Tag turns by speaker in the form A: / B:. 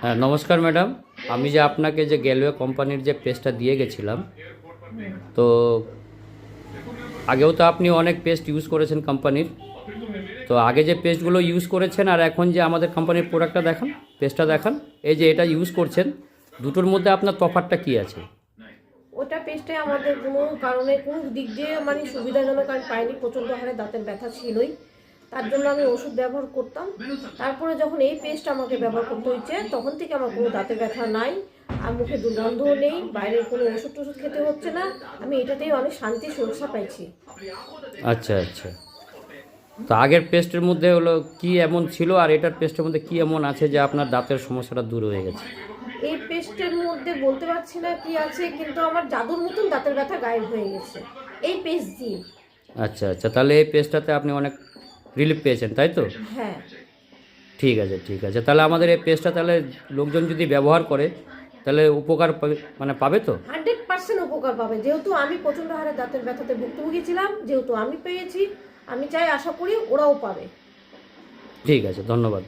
A: হ্যাঁ, নমস্কার ম্যাডাম। আমি যে আপনাকে যে গ্যালওয়ে কোম্পানির যে পেস্টটা দিয়ে গেছিলাম, তো আগেও তো আপনি অনেক পেস্ট ইউজ করেছেন কোম্পানির। তো আগে যে পেস্টগুলো ইউজ করেছেন আর এখন যে আমাদের কোম্পানির প্রোডাক্টটা দেখান, পেস্টটা দেখান, এই যে এটা ইউজ করছেন, দুটোর মধ্যে আপনার তফাৎটা কী আছে?
B: ওটা পেস্টে আমাদের কোনো কারণে কোনো দিক দিয়ে মানে সুবিধাজনক আমি পাইনি। প্রচণ্ড হারে দাঁতের ব্যথা ছিলই, তার জন্য আমি ওষুধ ব্যবহার করতাম। তারপরে যখন এই পেস্ট আমাকে ব্যবহার করতে হচ্ছে, তখন থেকে আমার কোনো দাঁতের ব্যথা নাই, আর মুখে দুর্গন্ধও নেই, বাইরের কোনো ওষুধ টষুধ খেতে হচ্ছে না। আমি এটাতেই অনেক শান্তি সুরক্ষা পাইছি।
A: আচ্ছা আচ্ছা। তো আগের পেস্টের মধ্যে হলো কি এমন ছিল, আর এটার পেস্টের মধ্যে কি এমন আছে যে আপনার দাঁতের সমস্যাটা দূর হয়ে গেছে?
B: এই পেস্টের মধ্যে বলতে পারছি না কি আছে, কিন্তু আমার জাদুর মতন দাঁতের ব্যথা গায়েব হয়ে গেছে এই পেস্ট দিয়ে।
A: আচ্ছা আচ্ছা, তাহলে এই পেস্টটাতে আপনি অনেক রিলিফ পেয়েছেন, তাই তো?
B: হ্যাঁ,
A: ঠিক আছে ঠিক আছে, তাহলে আমাদের এই পেস্টটা তাহলে লোকজন যদি ব্যবহার করে তাহলে উপকার মানে পাবে তো?
B: 100% উপকার পাবে। যেহেতু আমি প্রচণ্ড হারে দাঁতের ব্যথাতে ভুক্তভোগী ছিলাম, যেহেতু আমি পেয়েছি, আমি চাই, আশা করি ওরাও পাবে।
A: ঠিক আছে, ধন্যবাদ।